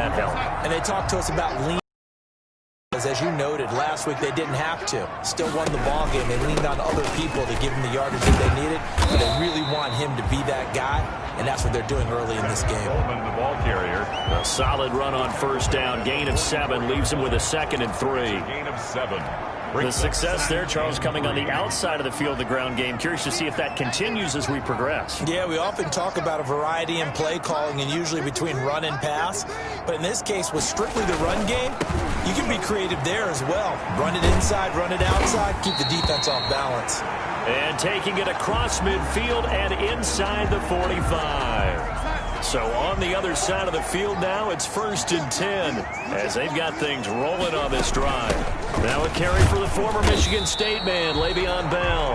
that help. And they talked to us about lean. As you noted, last week they didn't have to. Still won the ball game. They leaned on other people to give them the yardage that they needed, but they really want him to be that guy, and that's what they're doing early in this game. Coleman, the ball carrier. A solid run on first down. Gain of 7 leaves him with a 2nd and 3. Gain of 7. The success there, Charles, coming on the outside of the field, the ground game. Curious to see if that continues as we progress. Yeah, we often talk about a variety in play calling and usually between run and pass. But in this case, with strictly the run game, you can be creative there as well. Run it inside, run it outside, keep the defense off balance. And taking it across midfield and inside the 45. So on the other side of the field now, it's 1st and 10 as they've got things rolling on this drive. Now a carry for the former Michigan State man, Le'Veon Bell.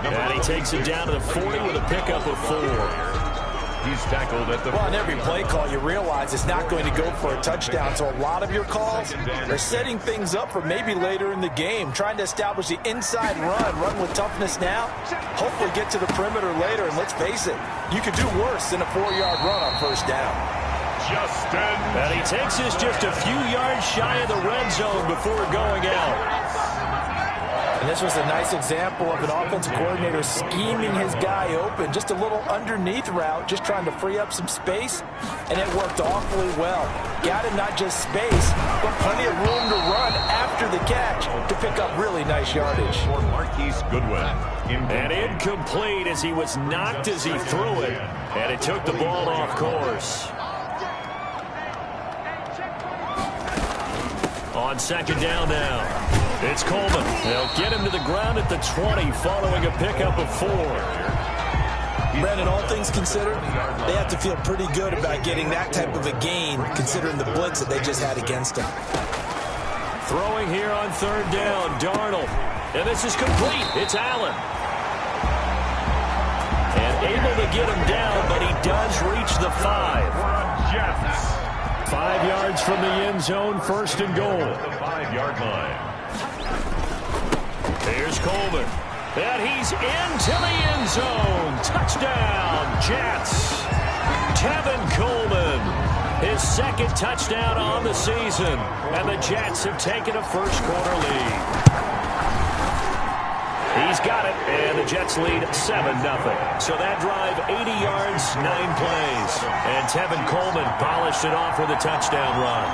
And he takes it down to the 40 with a pickup of 4. He's tackled at the... Well, on every play call, you realize it's not going to go for a touchdown. So a lot of your calls are setting things up for maybe later in the game, trying to establish the inside run with toughness now, hopefully get to the perimeter later. And let's face it, you could do worse than a 4-yard run on first down. Justin. And he takes this just a few yards shy of the red zone before going out. And this was a nice example of an offensive coordinator scheming his guy open. Just a little underneath route, just trying to free up some space, and it worked awfully well. Got him not just space, but plenty of room to run after the catch to pick up really nice yardage. For Marquise Goodwin. And incomplete as he was knocked as he threw it, and it took the ball off course. On 2nd down now. It's Coleman. They'll get him to the ground at the 20 following a pickup of 4. Brandon, all things considered, they have to feel pretty good about getting that type of a gain considering the blitz that they just had against them. Throwing here on 3rd down, Darnold. And this is complete. It's Allen. And able to get him down, but he does reach the 5. 5 yards from the end zone, 1st and goal. The 5-yard line. Here's Coleman. And he's into the end zone. Touchdown, Jets. Tevin Coleman. His 2nd touchdown on the season. And the Jets have taken a first-quarter lead. He's got it, and the Jets lead 7-0. So that drive, 80 yards, 9 plays. And Tevin Coleman polished it off with a touchdown run.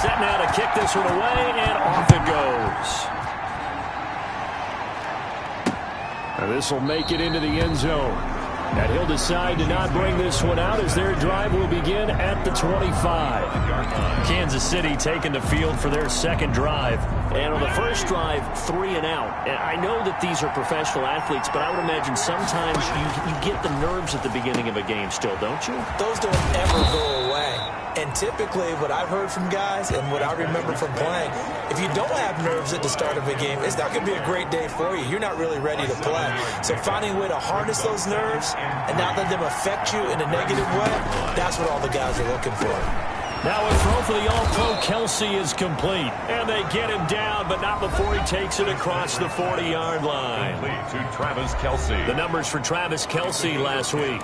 Set now to kick this one away, and off it goes. And this will make it into the end zone. And he'll decide to not bring this one out as their drive will begin at the 25. Kansas City taking the field for their 2nd drive. And on the first drive, 3 and out. And I know that these are professional athletes, but I would imagine sometimes you get the nerves at the beginning of a game still, don't you? Those don't ever go away. And typically what I've heard from guys and what I remember from playing, if you don't have nerves at the start of a game, it's not going to be a great day for you. You're not really ready to play. So finding a way to harness those nerves and not let them affect you in a negative way, that's what all the guys are looking for. Now a throw for the All-Pro Kelsey is complete. And they get him down, but not before he takes it across the 40-yard line. Complete to Travis Kelce. The numbers for Travis Kelce last week.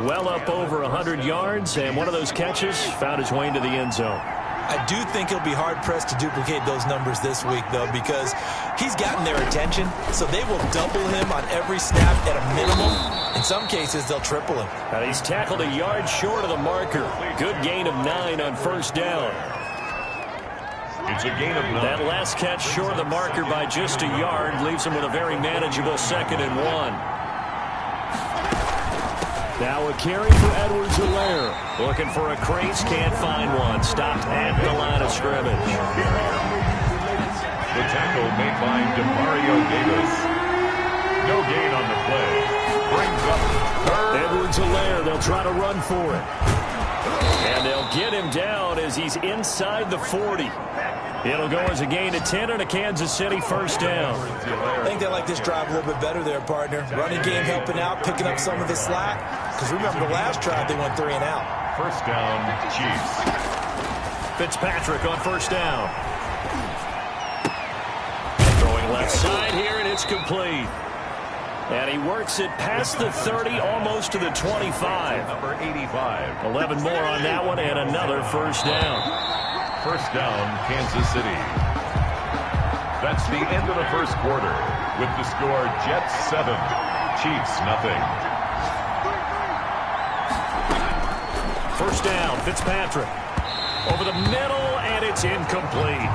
Well up over 100 yards, and one of those catches found his way into the end zone. I do think he'll be hard-pressed to duplicate those numbers this week, though, because he's gotten their attention, so they will double him on every snap at a minimum. In some cases, they'll triple him. And he's tackled a yard short of the marker. Good gain of 9 on first down. It's a gain of 9. That last catch short of the marker by just a yard leaves him with a very manageable 2nd and 1. Now a carry for Edwards-Helaire. Looking for a crease, can't find one. Stopped at the line of scrimmage. The tackle made by Demario Davis. No gain on the play. Brings up 3rd. Edwards-Helaire, they'll try to run for it. And they'll get him down as he's inside the 40. It'll go as a gain of 10 and a Kansas City first down. I think they like this drive a little bit better there, partner. Running game helping out, picking up some of the slack. Because remember, the last drive, they went 3 and out. First down, Chiefs. Fitzpatrick on first down. Throwing left side here, and it's complete. And he works it past the 30, almost to the 25. Number 85. 11 more on that one, and another first down. First down, Kansas City. That's the end of the first quarter, with the score Jets 7, Chiefs nothing. First down, Fitzpatrick. Over the middle, and it's incomplete.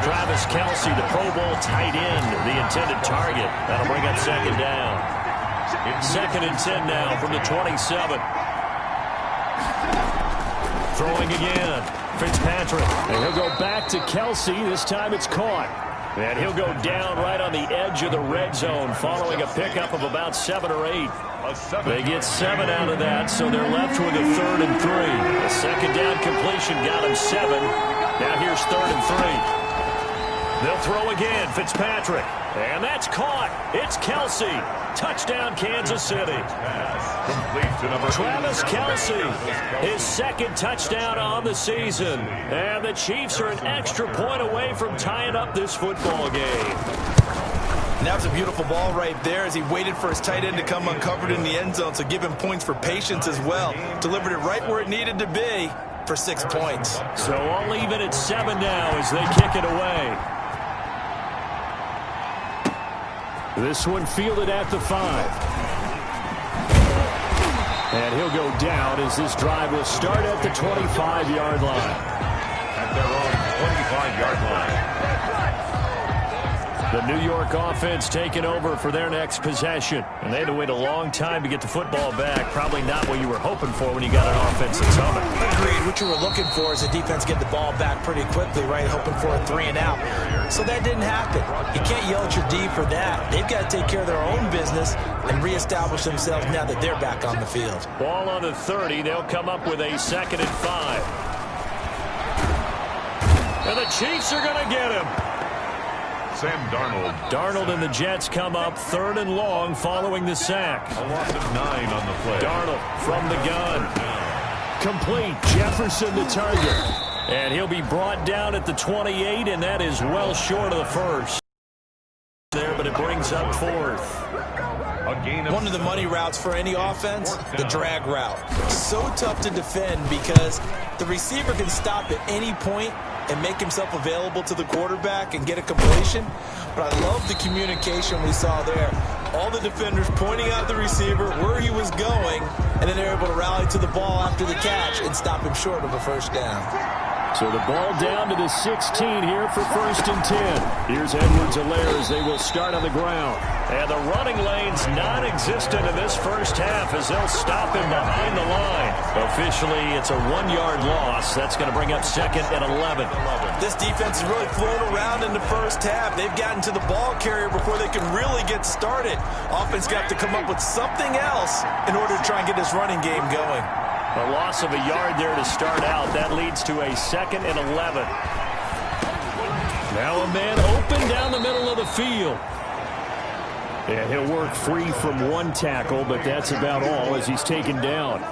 Travis Kelce, the Pro Bowl tight end, the intended target. That'll bring up second down. Second and 10 now from the 27. Throwing again. Fitzpatrick. And he'll go back to Kelce. This time it's caught. And he'll go down right on the edge of the red zone following a pickup of about 7 or 8. They get 7 out of that, so they're left with a 3rd and 3. A second down completion got them 7. Now here's 3rd and 3. They'll throw again, Fitzpatrick. And that's caught. It's Kelce. Touchdown, Kansas City. Travis Kelce, his second touchdown on the season. And the Chiefs are an extra point away from tying up this football game. And that was a beautiful ball right there as he waited for his tight end to come uncovered in the end zone, so give him points for patience as well. Delivered it right where it needed to be for 6 points. So all even at 7 now as they kick it away. This one fielded at the 5. And he'll go down as this drive will start at the 25-yard line. At their own 25-yard line. The New York offense taking over for their next possession. And they had to wait a long time to get the football back. Probably not what you were hoping for when you got an offense that's humming. Agreed. What you were looking for is the defense get the ball back pretty quickly, right? Hoping for a 3 and out. So that didn't happen. You can't yell at your D for that. They've got to take care of their own business and reestablish themselves now that they're back on the field. Ball on the 30. They'll come up with a 2nd and 5. And the Chiefs are going to get him. Sam Darnold. Darnold and the Jets come up 3rd and long following the sack. A loss of 9 on the play. Darnold from the gun. Complete. Jefferson the target. And he'll be brought down at the 28, and that is well short of the first. There, but it brings up 4th. One of the money routes for any offense, the drag route. So tough to defend because the receiver can stop at any point and make himself available to the quarterback and get a completion. But I love the communication we saw there. All the defenders pointing out the receiver, where he was going, and then they're able to rally to the ball after the catch and stop him short of a first down. So the ball down to the 16 here for 1st and 10. Here's Edwards-Helaire as they will start on the ground. And the running lane's non-existent in this first half as they'll stop him behind the line. Officially, it's a 1-yard loss. That's going to bring up 2nd and 11. This defense has really flown around in the first half. They've gotten to the ball carrier before they can really get started. Offense got to come up with something else in order to try and get this running game going. A loss of a yard there to start out. That leads to a 2nd and 11. Now a man open down the middle of the field. And he'll work free from 1 tackle, but that's about all as he's taken down.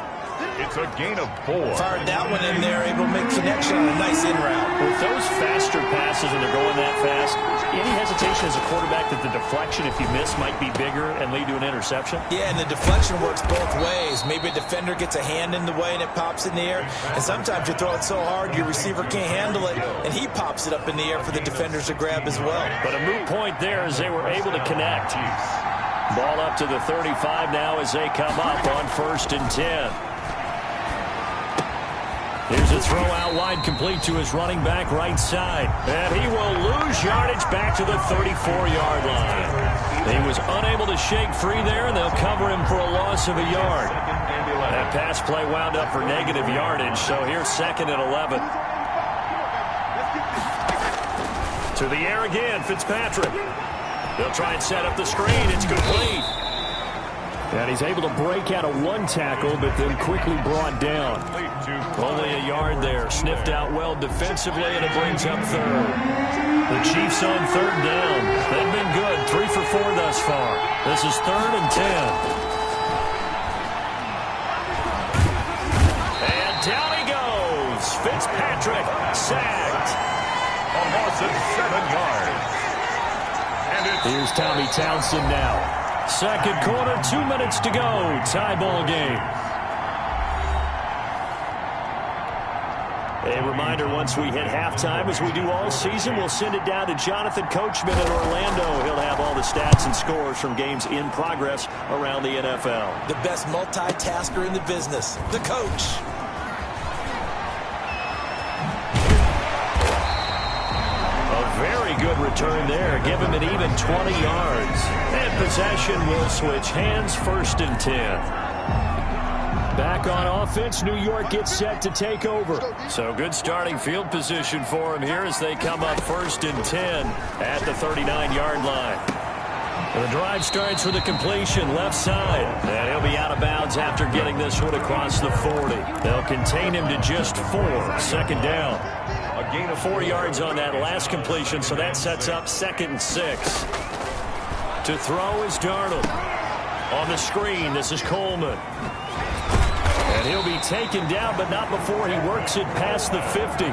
It's a gain of 4. Fired that one in there, able to make connection on a nice in route. With those faster passes and they're going that fast, any hesitation as a quarterback that the deflection, if you miss, might be bigger and lead to an interception? Yeah, and the deflection works both ways. Maybe a defender gets a hand in the way and it pops in the air. And sometimes you throw it so hard your receiver can't handle it, and he pops it up in the air for the defenders to grab as well. But a moot point there as they were able to connect. Ball up to the 35 now as they come up on 1st and 10. Here's a throw out wide, complete to his running back right side. And he will lose yardage back to the 34-yard line. He was unable to shake free there, and they'll cover him for a loss of a yard. That pass play wound up for negative yardage, so here's 2nd and 11. To the air again, Fitzpatrick. They'll try and set up the screen. It's complete. And he's able to break out of 1 tackle, but then quickly brought down. Only a yard there. Sniffed out well defensively, and it brings up 3rd. The Chiefs on 3rd down. They've been good. 3 for 4 thus far. This is 3rd and 10. And down he goes. Fitzpatrick sacked. A loss of 7 yards. And Here's Tommy Townsend now. Second quarter, 2 minutes to go. Tie ball game. A reminder, once we hit halftime, as we do all season, we'll send it down to Jonathan Coachman in Orlando. He'll have all the stats and scores from games in progress around the NFL. The best multitasker in the business, the coach. A very good return there. Give him an even 20 yards. And possession will switch hands, 1st and 10. Back on offense, New York gets set to take over. So good starting field position for him here as they come up 1st and 10 at the 39-yard line. The drive starts with a completion left side. And he'll be out of bounds after getting this one across the 40. They'll contain him to just 4. 2nd down. A gain of 4 yards on that last completion, so that sets up 2nd and 6. To throw is Darnold. On the screen, this is Coleman. And he'll be taken down, but not before he works it past the 50.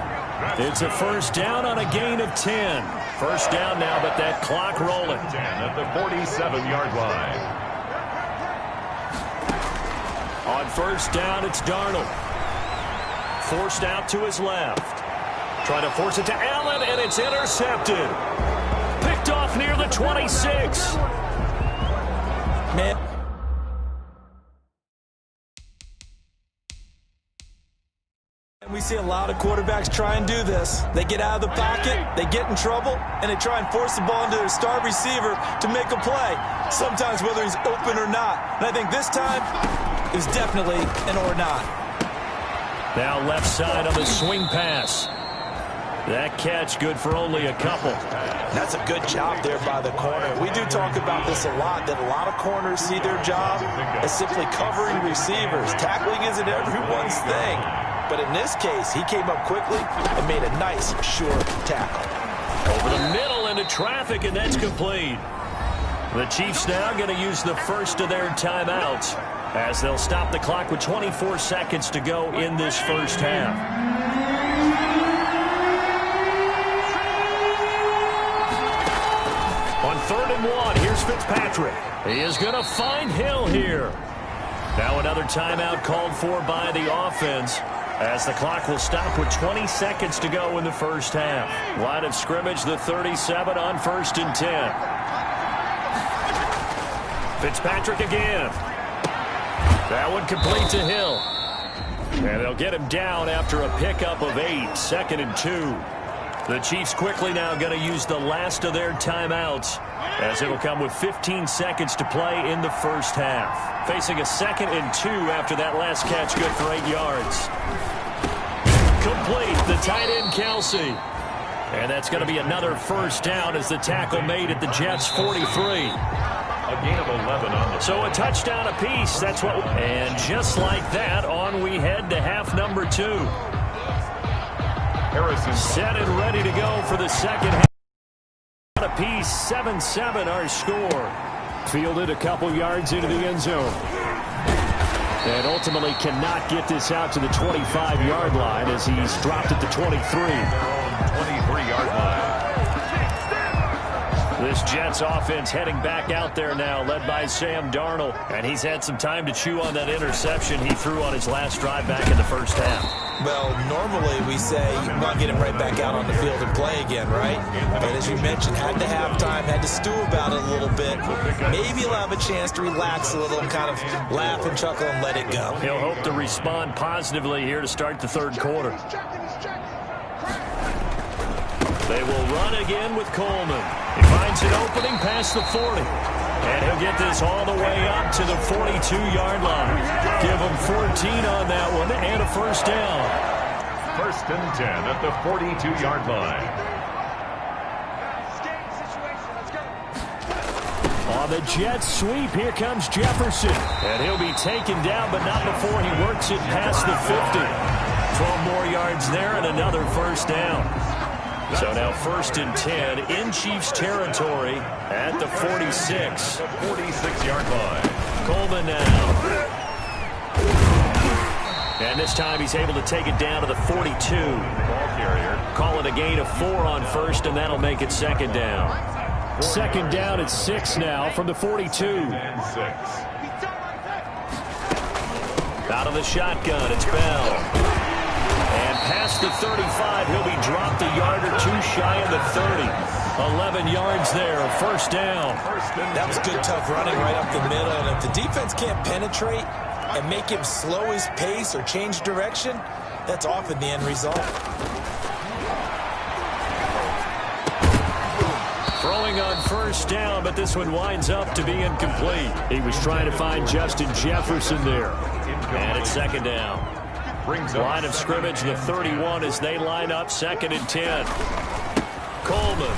It's a 1st down on a gain of 10. 1st down now, but that clock rolling. At the 47-yard line. On 1st down, it's Darnold. Forced out to his left. Trying to force it to Allen, and it's intercepted. Picked off near the 26. Man. We see a lot of quarterbacks try and do this. They get out of the pocket, they get in trouble, and they try and force the ball into their star receiver to make a play, sometimes whether he's open or not. And I think this time is definitely an or not. Now left side on the swing pass. That catch good for only a couple. That's a good job there by the corner. We do talk about this a lot, that a lot of corners see their job as simply covering receivers. Tackling isn't everyone's thing. But in this case, he came up quickly and made a nice, sure tackle. Over the middle into traffic, and that's complete. The Chiefs now going to use the first of their timeouts as they'll stop the clock with 24 seconds to go in this first half. On 3rd and 1, here's Fitzpatrick. He is going to find Hill here. Now another timeout called for by the offense, as the clock will stop with 20 seconds to go in the first half. Line of scrimmage, the 37 on 1st and 10. Fitzpatrick again. That one complete to Hill. And they'll get him down after a pickup of 8, 2nd and 2. The Chiefs quickly now going to use the last of their timeouts, as it'll come with 15 seconds to play in the first half. Facing a 2nd and 2 after that last catch, good for 8 yards. Complete, the tight end Kelsey. And that's going to be another 1st down as the tackle made at the Jets' 43. A gain of 11 on the... So a touchdown apiece, that's what... And just like that, on we head to half number 2. Harrison set and ready to go for the second half. Apiece, 7-7 our score. Fielded a couple yards into the end zone. And ultimately cannot get this out to the 25-yard line as he's dropped at the 23. 23-yard line. This Jets offense heading back out there now, led by Sam Darnold. And he's had some time to chew on that interception he threw on his last drive back in the first half. Well, normally we say you want to get him right back out on the field and play again, right? But as you mentioned, had to have time, had to stew about it a little bit. Maybe he'll have a chance to relax a little and kind of laugh and chuckle and let it go. He'll hope to respond positively here to start the 3rd quarter. They will run again with Coleman. He finds an opening past the 40. And he'll get this all the way up to the 42-yard line. Give him 14 on that one and a 1st down. 1st and 10 at the 42-yard line. On the Jets sweep, here comes Jefferson. And he'll be taken down, but not before he works it past the 50. 12 more yards there and another 1st down. So now 1st and 10 in Chiefs territory at the 46. 46-yard line. Coleman now. And this time he's able to take it down to the 42. Ball carrier. Call it a gain of 4 on 1st, and that'll make it 2nd down. Second down at 6 now from the 42. And 6. Out of the shotgun, it's Bell. And past the 35, he'll be dropped a yard or two shy of the 30. 11 yards there, first down. That was good, tough running right up the middle. And if the defense can't penetrate and make him slow his pace or change direction, that's often the end result. Throwing on first down, but this one winds up to be incomplete. He was trying to find Justin Jefferson there. And it's second down. Line of scrimmage, the 31 as they line up, 2nd and 10. Coleman.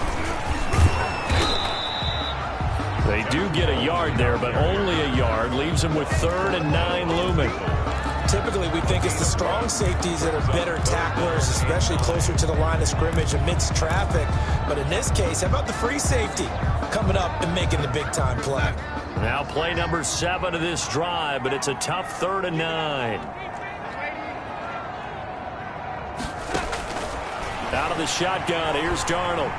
They do get a yard there, but only a yard. Leaves them with 3rd and 9 looming. Typically, we think it's the strong safeties that are better tacklers, especially closer to the line of scrimmage amidst traffic. But in this case, how about the free safety coming up and making the big-time play? Now play number 7 of this drive, but it's a tough 3rd and 9. Out of the shotgun, here's Darnold.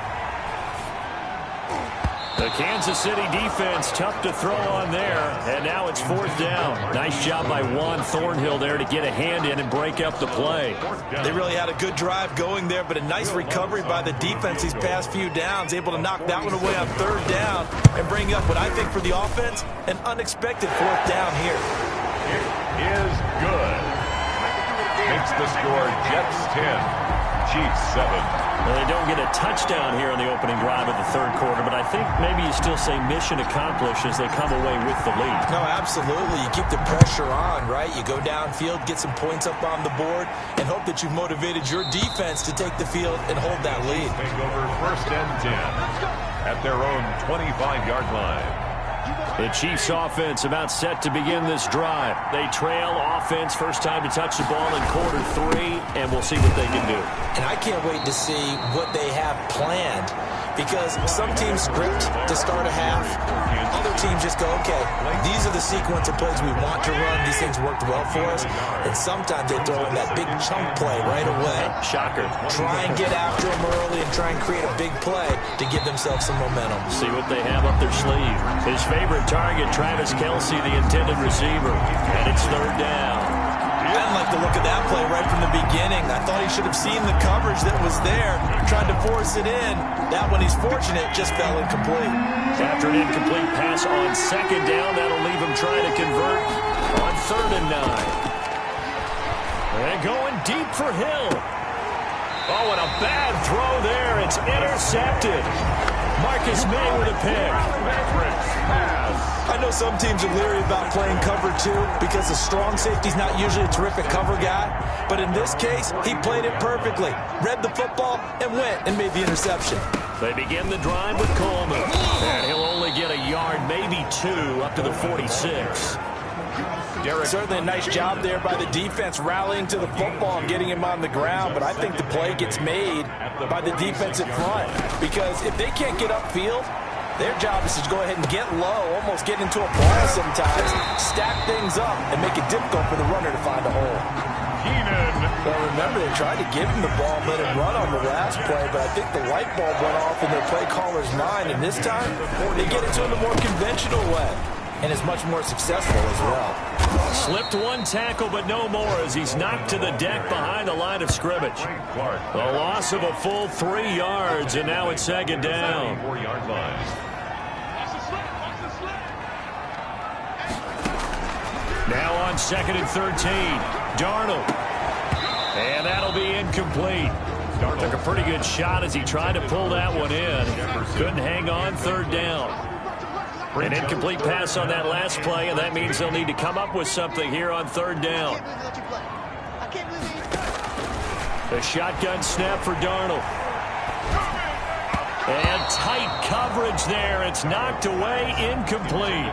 The Kansas City defense tough to throw on there, and now it's 4th down. Nice job by Juan Thornhill there to get a hand in and break up the play. They really had a good drive going there, but a nice recovery by the defense these past few downs, able to knock that one away on 3rd down and bring up what I think for the offense, an unexpected 4th down here. It is good. Makes the score Jets 10, Chiefs 7. Well, they don't get a touchdown here on the opening drive of the 3rd quarter, but I think maybe you still say mission accomplished as they come away with the lead. No, absolutely. You keep the pressure on, right? You go downfield, get some points up on the board, and hope that you've motivated your defense to take the field and hold that lead. Take over 1st and 10 at their own 25-yard line. The Chiefs offense about set to begin this drive. They trail offense, first time to touch the ball in quarter 3, and we'll see what they can do. And I can't wait to see what they have planned, because some teams script to start a half. Other teams just go, okay, these are the sequence of plays we want to run. These things worked well for us. And sometimes they throw in that big chunk play right away. Shocker. Try and get after them early and try and create a big play to give themselves some momentum. See what they have up their sleeve. His favorite target, Travis Kelce, the intended receiver. And it's 3rd down. I didn't like the look of that play right from the beginning. I thought he should have seen the coverage that was there, tried to force it in. That one, he's fortunate, just fell incomplete. After an incomplete pass on 2nd down, that'll leave him trying to convert on 3rd and 9. And going deep for Hill. Oh, and a bad throw there. It's intercepted. Marcus May with a pick. I know some teams are leery about playing cover 2 because the strong safety's not usually a terrific cover guy. But in this case, he played it perfectly. Read the football and went and made the interception. They begin the drive with Coleman. And he'll only get a yard, maybe 2, up to the 46. Certainly a nice job there by the defense rallying to the football and getting him on the ground, but I think the play gets made by the defensive front, because if they can't get upfield, their job is to go ahead and get low, almost get into a ball sometimes, stack things up, and make it difficult for the runner to find a hole. Well, remember, they tried to give him the ball, let him run on the last play, but I think the light bulb went off in their play caller's mind, and this time, they get it to him the more conventional way. And is much more successful as well. Slipped one tackle, but no more as he's knocked to the deck behind the line of scrimmage. The loss of a full 3 yards, and now it's 2nd down. 4-yard line. Now on 2nd and 13, Darnold. And that'll be incomplete. Took a pretty good shot as he tried to pull that one in. Couldn't hang on, 3rd down. An incomplete pass on that last play, and that means they'll need to come up with something here on 3rd down. The shotgun snap for Darnold. And tight coverage there. It's knocked away, incomplete.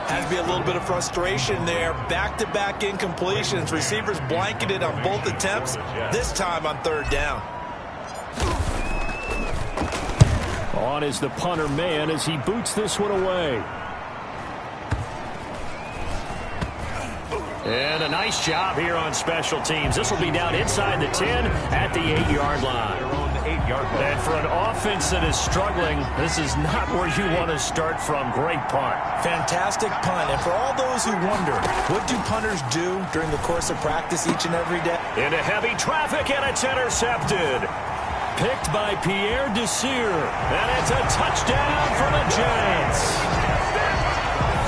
Has to be a little bit of frustration there. Back-to-back incompletions. Receivers blanketed on both attempts, this time on 3rd down. On is the punter man as he boots this one away. And a nice job here on special teams. This will be down inside the 10 at the 8-yard line. 8-yard line. And for an offense that is struggling, this is not where you want to start from. Great punt. Fantastic punt. And for all those who wonder, what do punters do during the course of practice each and every day? Into heavy traffic, and it's intercepted. Picked by Pierre Desir. And it's a touchdown for the Giants.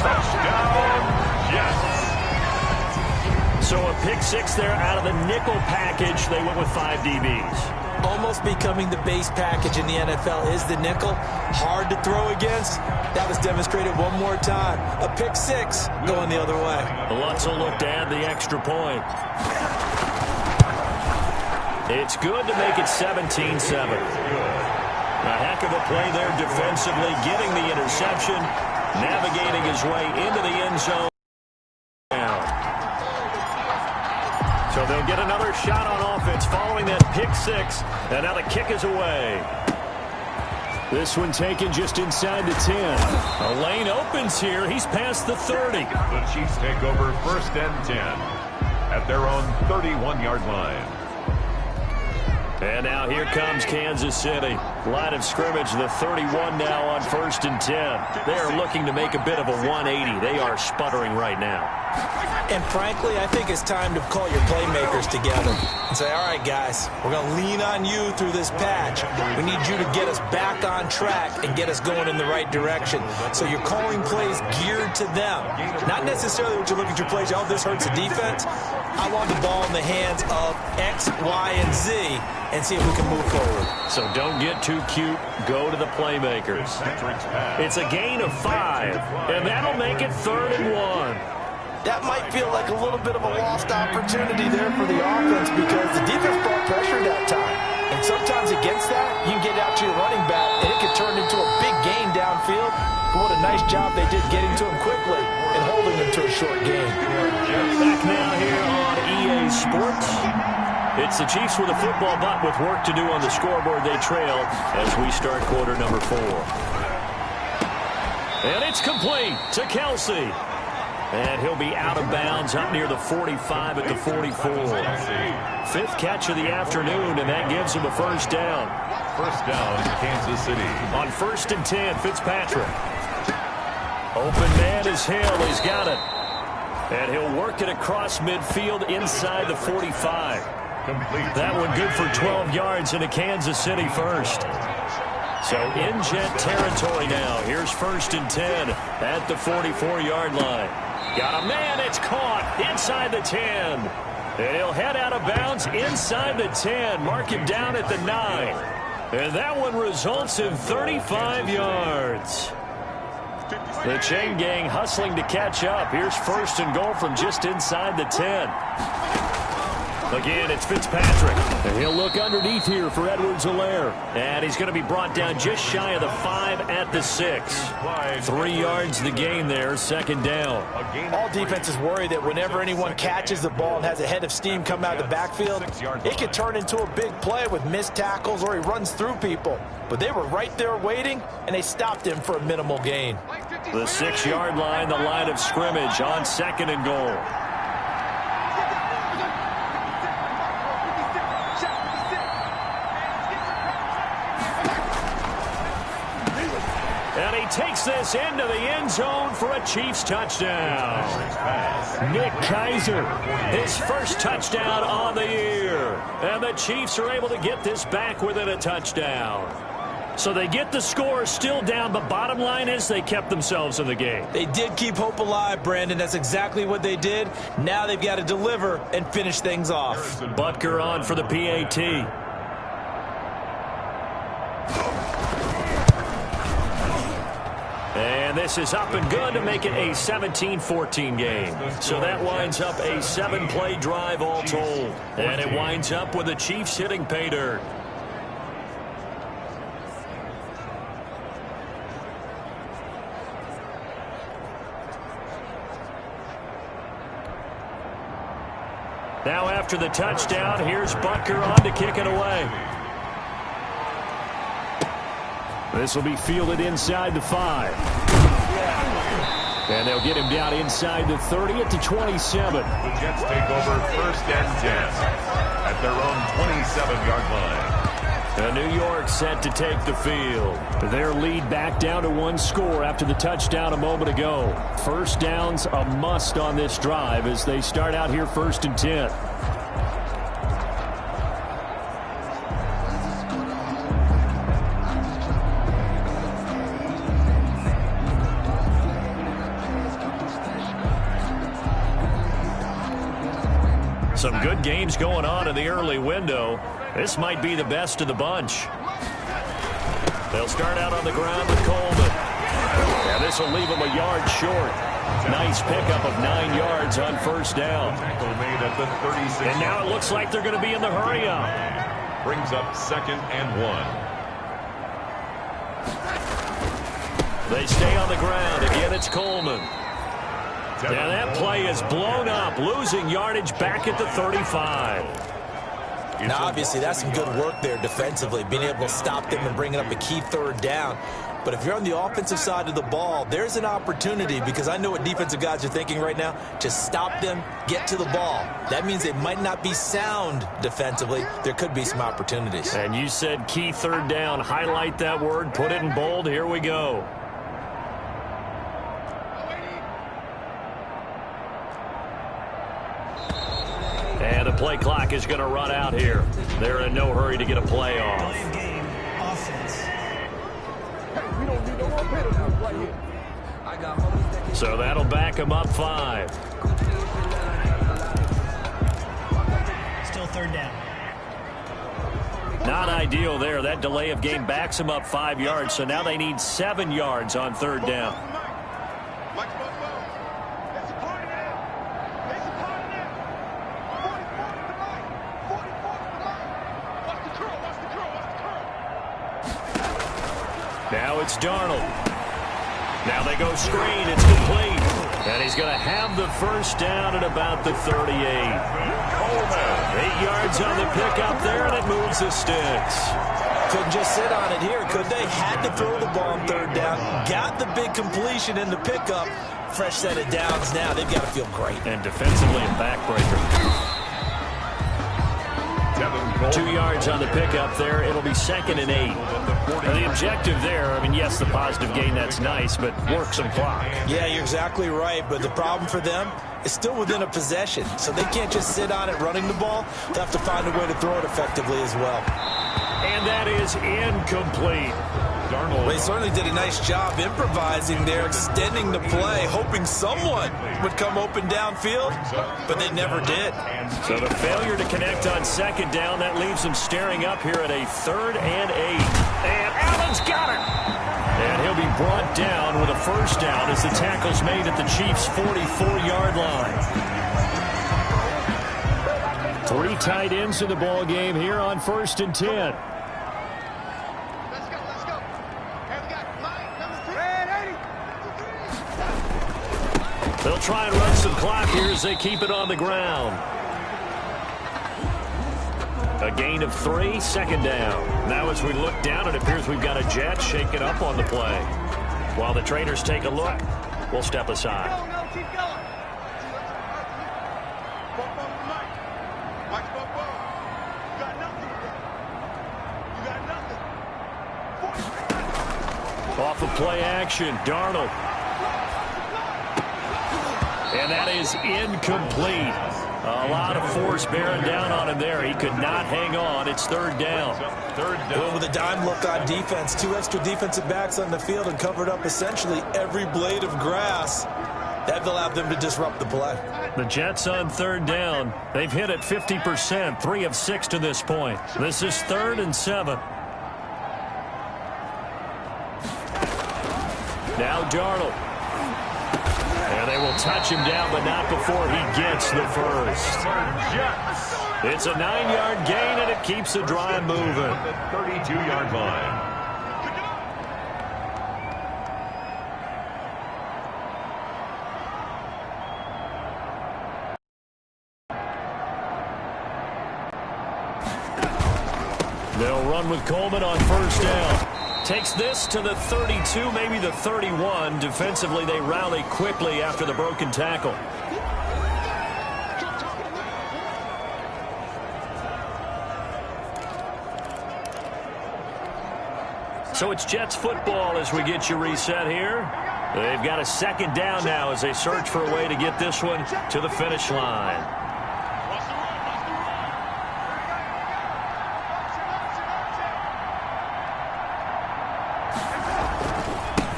Touchdown, Jets. So a pick six there out of the nickel package. They went with 5 DBs. Almost becoming the base package in the NFL is the nickel. Hard to throw against. That was demonstrated one more time. A pick six going the other way. Lutzel looked to add the extra point. It's good to make it 17-7. A heck of a play there defensively, getting the interception, navigating his way into the end zone. So they'll get another shot on offense following that pick six. And now the kick is away. This one taken just inside the 10. A lane opens here. He's past the 30. The Chiefs take over 1st and 10 at their own 31-yard line. And now here comes Kansas City. Line of scrimmage, the 31 now on 1st and 10. They are looking to make a bit of a 180. They are sputtering right now. And frankly, I think it's time to call your playmakers together and say, all right, guys, we're going to lean on you through this patch. We need you to get us back on track and get us going in the right direction. So you're calling plays geared to them. Not necessarily what you're looking to plays, oh, this hurts the defense. I want the ball in the hands of X, Y, and Z and see if we can move forward. So don't get too cute. Go to the playmakers. It's a gain of 5, and that'll make it 3rd and 1. That might feel like a little bit of a lost opportunity there for the offense because the defense brought pressure that time. And sometimes against that, you can get out to your running back, and it could turn into a big gain downfield. But what a nice job they did getting to him quickly and holding him to a short gain. Back now here on EA Sports. It's the Chiefs with a football, but with work to do on the scoreboard, they trail as we start quarter number 4. And it's complete to Kelsey. And he'll be out of bounds up near the 45 at the 44. 5th catch of the afternoon, and that gives him a 1st down. 1st down, Kansas City. On 1st and 10, Fitzpatrick. Open man is Hill. He's got it. And he'll work it across midfield inside the 45. Complete. That one good for 12 yards into Kansas City 1st. So in Jet territory now. Here's 1st and 10 at the 44-yard line. Got a man, it's caught inside the 10. And he'll head out of bounds inside the 10. Mark him down at the 9. And that one results in 35 yards. The chain gang hustling to catch up. Here's 1st and goal from just inside the 10. Again, it's Fitzpatrick. And he'll look underneath here for Edwards-Helaire. And he's going to be brought down just shy of the 5 at the 6. 3 yards the gain there, 2nd down. All defenses worry that whenever anyone catches the ball and has a head of steam come out of the backfield, it could turn into a big play with missed tackles or he runs through people. But they were right there waiting, and they stopped him for a minimal gain. The 6-yard line, the line of scrimmage on 2nd and goal. And he takes this into the end zone for a Chiefs touchdown. Nick Keiser, his 1st touchdown on the year. And the Chiefs are able to get this back within a touchdown. So they get the score still down, but bottom line is they kept themselves in the game. They did keep hope alive, Brandon. That's exactly what they did. Now they've got to deliver and finish things off. Butker on for the PAT. And this is up and good to make it a 17-14 game. So that winds up a 7-play drive all told. And it winds up with the Chiefs hitting pay dirt. Now after the touchdown, here's Butker on to kick it away. This will be fielded inside the 5. And they'll get him down inside the 30 at the 27. The Jets take over 1st and 10 at their own 27-yard line. And New York set to take the field. Their lead back down to 1 score after the touchdown a moment ago. First down's a must on this drive as they start out here 1st and 10. Some good games going on in the early window. This might be the best of the bunch. They'll start out on the ground with Coleman. And this will leave them a yard short. Nice pickup of 9 yards on first down. And now it looks like they're going to be in the hurry-up. Brings up 2nd and 1. They stay on the ground. Again, it's Coleman. Now that play is blown up, losing yardage back at the 35. Now, obviously, that's some good work there defensively, being able to stop them and bringing up a key 3rd down. But if you're on the offensive side of the ball, there's an opportunity, because I know what defensive guys are thinking right now, to stop them, get to the ball. That means they might not be sound defensively. There could be some opportunities. And you said key 3rd down. Highlight that word, put it in bold. Here we go. And the play clock is going to run out here. They're in no hurry to get a play off. So that'll back them up 5. Still 3rd down. Not ideal there. That delay of game backs them up 5 yards. So now they need 7 yards on 3rd down. Now it's Darnold. Now they go screen. It's complete. And he's going to have the first down at about the 38. 8 yards on the pickup there, and it moves the sticks. Couldn't just sit on it here, could they? Had to throw the ball on 3rd down. Got the big completion in the pickup. Fresh set of downs now. They've got to feel great. And defensively a backbreaker. 2 yards on the pickup there. It'll be 2nd and 8. And the objective there, I mean, yes, the positive gain, that's nice, but work some clock. Yeah, you're exactly right. But the problem for them is still within a possession. So they can't just sit on it running the ball. They'll have to find a way to throw it effectively as well. And that is incomplete. Well, he certainly did a nice job improvising there, extending the play, hoping someone would come open downfield, but they never did. So the failure to connect on 2nd down, that leaves them staring up here at a 3rd and 8. And Allen's got it. And he'll be brought down with a first down as the tackle's made at the Chiefs' 44-yard line. 3 tight ends in the ball game here on 1st and 10. They'll try and run some clock here as they keep it on the ground. A gain of 3, 2nd down. Now as we look down, it appears we've got a jet shaking up on the play. While the trainers take a look, we'll step aside. Off of play action, Darnold. And that is incomplete. A lot of force bearing down on him there. He could not hang on. It's 3rd down. Well, with a dime look on defense, 2 extra defensive backs on the field and covered up essentially every blade of grass. That will allow them to disrupt the play. The Jets on 3rd down. They've hit it 50%, 3 of 6 to this point. This is 3rd and 7. Now Darnold. And they will touch him down, but not before he gets the first. It's a 9-yard gain, and it keeps the drive moving. The 32-yard line. They'll run with Coleman on first down. Takes this to the 32, maybe the 31. Defensively, they rally quickly after the broken tackle. So it's Jets football as we get you reset here. They've got a second down now as they search for a way to get this one to the finish line.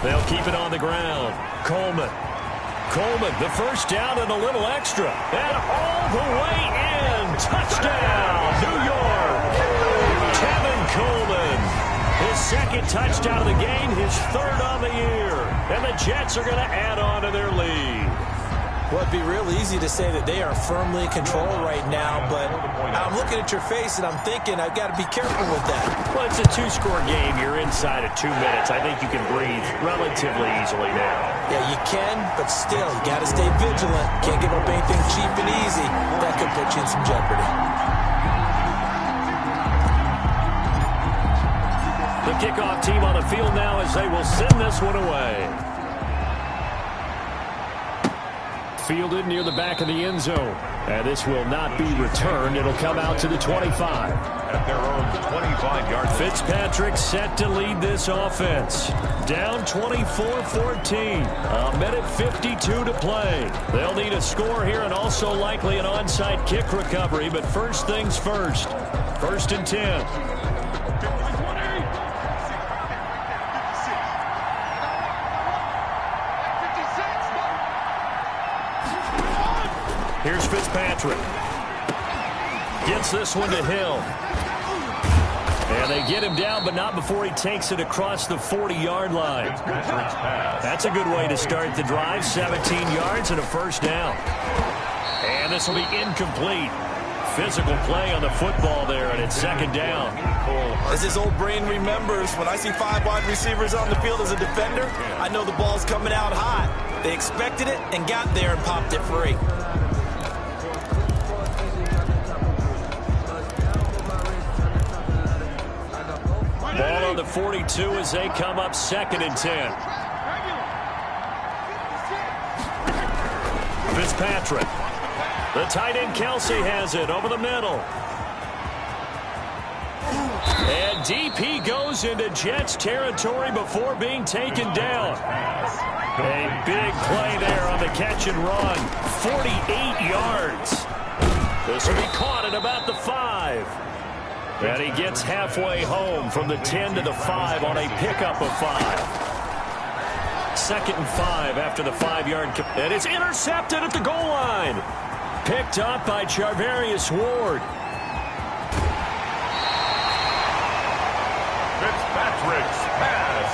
They'll keep it on the ground. Coleman, the first down and a little extra. And all the way in. Touchdown, New York. Kevin Coleman. His second touchdown of the game, his third on the year. And the Jets are going to add on to their lead. Well, it'd be real easy to say that they are firmly in control right now, but I'm looking at your face and I'm thinking I've got to be careful with that. Well, it's a two-score game. You're inside of 2 minutes. I think you can breathe relatively easily now. Yeah, you can, but still, you got to stay vigilant. Can't give up anything cheap and easy. That could put you in some jeopardy. The kickoff team on the field now as they will send this one away. Fielded near the back of the end zone. And this will not be returned. It'll come out to the 25. At their own 25-yard. Fitzpatrick set to lead this offense. Down 24-14. A minute 52 to play. They'll need a score here and also likely an onside kick recovery. But first things first. 1st and 10. Here's Fitzpatrick. Gets this one to Hill. And they get him down, but not before he takes it across the 40-yard line. That's a good way to start the drive. 17 yards and a first down. And this will be incomplete. Physical play on the football there, and it's second down. As his old brain remembers, when I see 5 wide receivers on the field as a defender, I know the ball's coming out hot. They expected it and got there and popped it free. Ball on the 42 as they come up 2nd and 10. Fitzpatrick. The tight end Kelsey has it over the middle. And deep he goes into Jets territory before being taken down. A big play there on the catch and run. 48 yards. This will be caught at about the 5. And he gets halfway home from the 10 to the 5 on a pickup of 5. 2nd and 5 after the 5-yard. And it's intercepted at the goal line. Picked up by Charvarius Ward. Fitzpatrick's pass.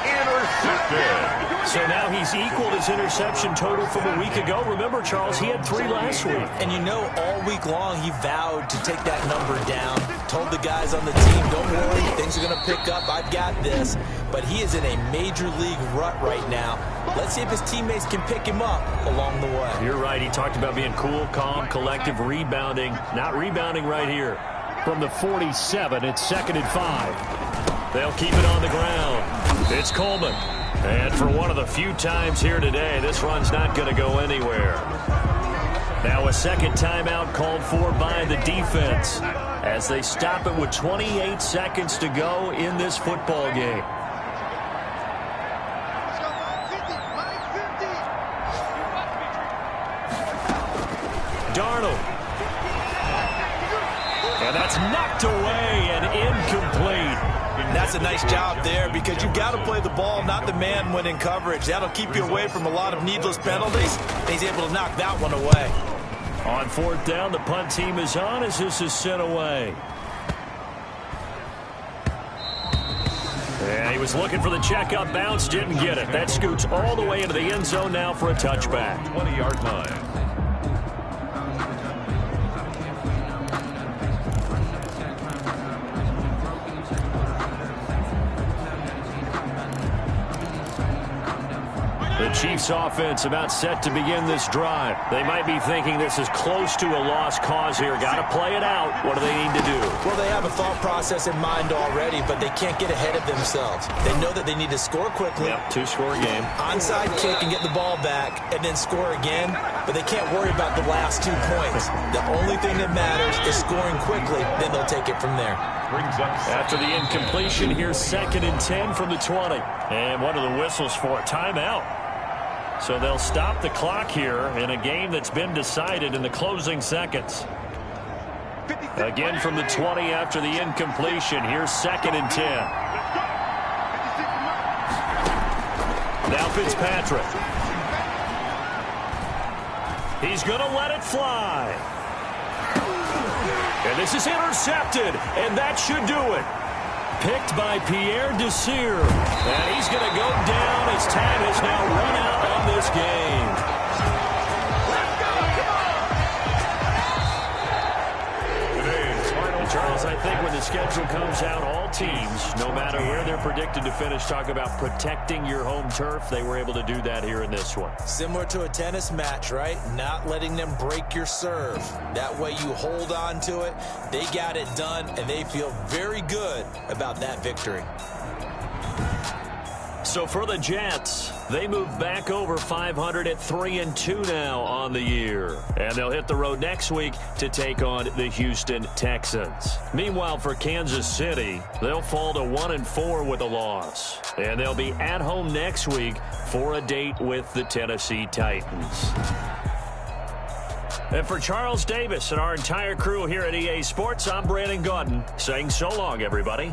Intercepted. So now he's equaled his interception total from a week ago. Remember, Charles, he had 3 last week. And you know, all week long he vowed to take that number down. Told the guys on the team, don't worry, things are going to pick up. I've got this. But he is in a major league rut right now. Let's see if his teammates can pick him up along the way. You're right. He talked about being cool, calm, collective, rebounding. Not rebounding right here. From the 47, it's 2nd and 5. They'll keep it on the ground. It's Coleman. And for one of the few times here today, this run's not going to go anywhere. Now a second timeout called for by the defense as they stop it with 28 seconds to go in this football game. Darnold. And that's knocked away and incomplete. That's a nice job there because you've got to play the ball, not the man when in coverage. That'll keep you away from a lot of needless penalties. He's able to knock that one away. On 4th down, the punt team is on as this is sent away. And he was looking for the checkup bounce, didn't get it. That scoots all the way into the end zone now for a touchback. 20-yard line. The Chiefs offense about set to begin this drive. They might be thinking this is close to a lost cause here. Got to play it out. What do they need to do? Well, they have a thought process in mind already, but they can't get ahead of themselves. They know that they need to score quickly. Yep, two-score game. Onside kick and get the ball back and then score again, but they can't worry about the last 2 points. The only thing that matters is scoring quickly, then they'll take it from there. After the incompletion, here's 2nd and 10 from the 20. And what are the whistles for? Timeout. So they'll stop the clock here in a game that's been decided in the closing seconds. Again from the 20 after the incompletion. Here's 2nd and 10. Now Fitzpatrick. He's going to let it fly. And this is intercepted, and that should do it. Picked by Pierre Desir. And he's going to go down as time has now run out on this game. Charles, I think when the schedule comes out, all teams, no matter where they're predicted to finish, talk about protecting your home turf. They were able to do that here in this one. Similar to a tennis match, right? Not letting them break your serve. That way you hold on to it. They got it done, and they feel very good about that victory. So for the Jets, they move back over 500 at 3-2 now on the year. And they'll hit the road next week to take on the Houston Texans. Meanwhile, for Kansas City, they'll fall to 1-4 with a loss. And they'll be at home next week for a date with the Tennessee Titans. And for Charles Davis and our entire crew here at EA Sports, I'm Brandon Gaudin saying so long, everybody.